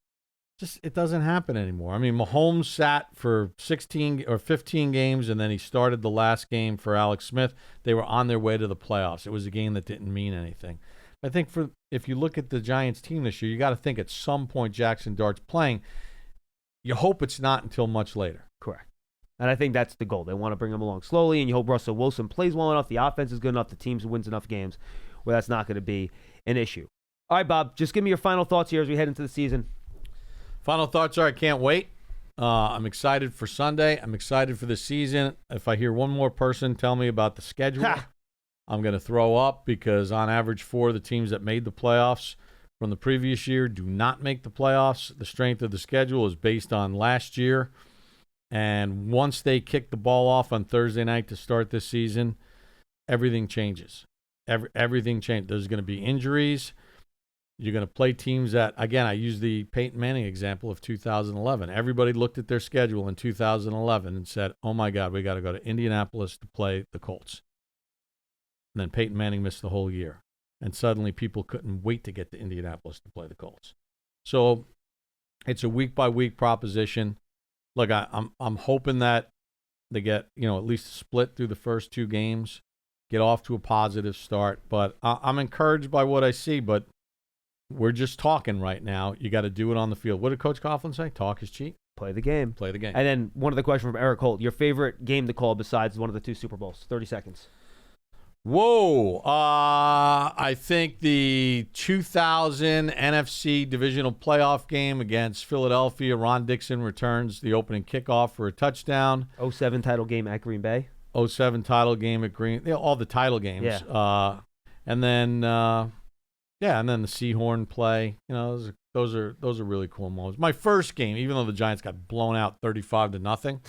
Just, it doesn't happen anymore. I mean, Mahomes sat for 16 or 15 games, and then he started the last game for Alex Smith. They were on their way to the playoffs. It was a game that didn't mean anything. I think if you look at the Giants team this year, you got to think at some point Jackson Dart's playing. You hope it's not until much later. Correct. And I think that's the goal. They want to bring him along slowly, and you hope Russell Wilson plays well enough, the offense is good enough, the team wins enough games where that's not going to be an issue. All right, Bob, just give me your final thoughts here as we head into the season. Final thoughts are, I can't wait. I'm excited for Sunday. I'm excited for the season. If I hear one more person tell me about the schedule, I'm going to throw up, because on average 4 of the teams that made the playoffs from the previous year do not make the playoffs. The strength of the schedule is based on last year. And once they kick the ball off on Thursday night to start this season, everything changes. Everything changes. There's going to be injuries. You're going to play teams that, again, I use the Peyton Manning example of 2011. Everybody looked at their schedule in 2011 and said, oh, my God, we got to go to Indianapolis to play the Colts. And then Peyton Manning missed the whole year. And suddenly people couldn't wait to get to Indianapolis to play the Colts. So it's a week-by-week proposition. Look, I'm hoping that they get, at least a split through the first 2 games, get off to a positive start. But I'm encouraged by what I see, but we're just talking right now. You got to do it on the field. What did Coach Coughlin say? Talk is cheap. Play the game. Play the game. And then one other question from Eric Holt. Your favorite game to call besides one of the 2 Super Bowls? 30 seconds. Whoa. I think the 2000 NFC divisional playoff game against Philadelphia, Ron Dixon returns the opening kickoff for a touchdown. 07 title game at Green Bay. 07 title game at Green, all the title games. Yeah. And then the Seahorn play. Those are really cool moments. My first game, even though the Giants got blown out 35-0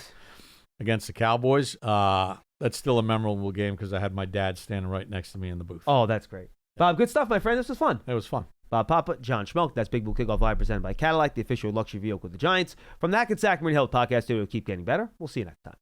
against the Cowboys, that's still a memorable game because I had my dad standing right next to me in the booth. Oh, that's great. Bob, good stuff, my friend. This was fun. It was fun. Bob Papa, John Schmeelk. That's Big Blue Kickoff Live presented by Cadillac, the official luxury vehicle of the Giants. From that Sacramento Health Podcast Studio, keep getting better. We'll see you next time.